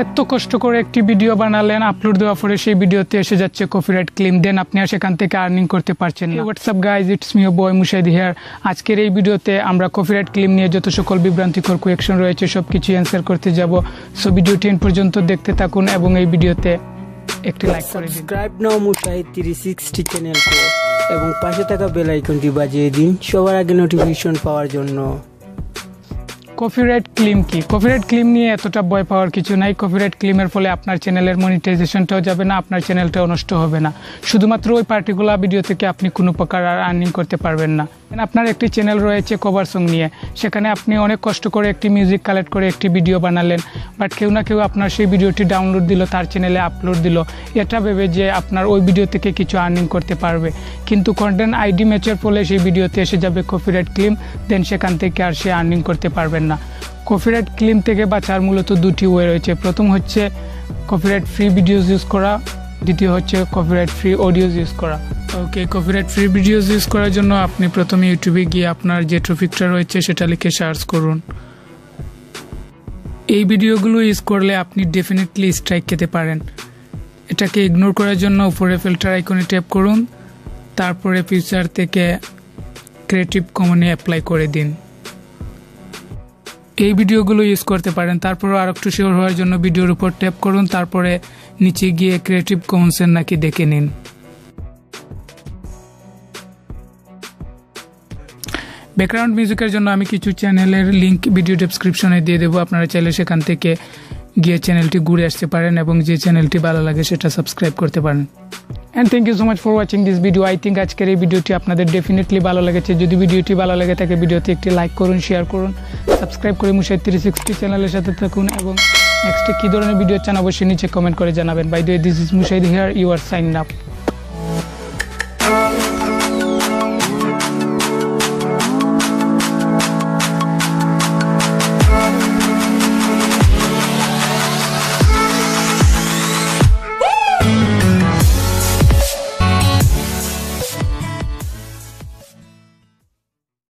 এত কষ্ট করে একটি ভিডিও বানালেন, আপলোড দেওয়ার পরে সেই ভিডিওতে এসে যাচ্ছে কপিরাইট ক্লেম, দেন আপনি আর সেখান থেকে আর্নিং করতে পারছেন না। WhatsApp guys, it's me boy Mushahid here. আজকের এই ভিডিওতে আমরা কপিরাইট ক্লেম নিয়ে যত সকল বিভ্রান্তিকর কোয়েকশন রয়েছে সব কিছু অ্যান্সার করতে যাব। সো ভিডিওটি এন্ড পর্যন্ত দেখতে থাকুন এবং এই ভিডিওতে একটি লাইক করে দিন। সাবস্ক্রাইব নাও মুশাহিদ 360 চ্যানেলকে এবং পাশে থাকা বেল আইকনটি বাজিয়ে দিন সবার আগে নোটিফিকেশন পাওয়ার জন্য। কপিরাইট ক্লেম কি? কপিরাইট ক্লেম নিয়ে এতটা ভয় পাওয়ার কিছু নাই। কপিরাইট ক্লেমের ফলে আপনার চ্যানেলের মনিটাইজেশনটাও যাবে না, আপনার চ্যানেলটাও নষ্ট হবে না। শুধুমাত্র ওই পার্টিকুলার ভিডিও থেকে আপনি কোনো প্রকার আর আর্নিং করতে পারবেন না। আপনার একটি চ্যানেল রয়েছে কভার সং নিয়ে, সেখানে আপনি অনেক কষ্ট করে একটি মিউজিক কালেক্ট করে একটি ভিডিও বানালেন, বাট কেউ না কেউ আপনার সেই ভিডিওটি ডাউনলোড দিল, তার চ্যানেলে আপলোড দিল, এটা ভেবে যে আপনার ওই ভিডিও থেকে কিছু আর্নিং করতে পারবে। কিন্তু কন্টেন্ট আইডি ম্যাচের ফলে সেই ভিডিওতে এসে যাবে কপিরাইট ক্লেম, দেন সেখান থেকে আর সে আর্নিং করতে পারবেন না। কপিরাইট ক্লেম থেকে বাঁচার মূলত দুটি ওয়ে রয়েছে। প্রথম হচ্ছে কপিরাইট ফ্রি ভিডিওস ইউজ করা, দ্বিতীয় হচ্ছে কপিরাইট ফ্রি অডিওস ইউজ করা। ওকে, কপিরাইট ফ্রি ভিডিওস ইউজ করার জন্য আপনি প্রথমে ইউটিউবে গিয়ে আপনার যে টপিকটা রয়েছে সেটা লিখে সার্চ করুন। এই ভিডিওগুলো ইউজ করলে আপনি ডেফিনেটলি স্ট্রাইক খেতে পারেন। এটাকে ইগনোর করার জন্য উপরে ফিল্টার আইকনে ট্যাপ করুন, তারপরে ফিচার থেকে ক্রিয়েটিভ কমনে অ্যাপ্লাই করে দিন। এই ভিডিওগুলো ইউজ করতে পারেন। তারপরে আর একটু শিওর হওয়ার জন্য ভিডিওর উপর ট্যাপ করুন, তারপরে নিচে গিয়ে ক্রিয়েটিভ কমন্সের নাকি দেখে নিন। ব্যাকগ্রাউন্ড মিউজিকের জন্য আমি কিছু চ্যানেলের লিঙ্ক ভিডিও ডেসক্রিপশনে দিয়ে দেবো, আপনারা চাইলে সেখান থেকে গিয়ে চ্যানেলটি ঘুরে আসতে পারেন এবং যে চ্যানেলটি ভালো লাগে সেটা সাবস্ক্রাইব করতে পারেন। And thank you so much for watching this video. I think আজকের এই ভিডিওটি আপনাদের ডেফিনেটলি ভালো লেগেছে। যদি ভিডিওটি ভালো লাগে থাকে ভিডিওতে একটি লাইক করুন, শেয়ার করুন, সাবস্ক্রাইব করে মুশাহিদ 360 চ্যানেলের সাথে থাকুন এবং নেক্সটে কী ধরনের ভিডিও চান অবশ্যই নিচে কমেন্ট করে জানাবেন। By the way, this is Mushahid here, you are sign up.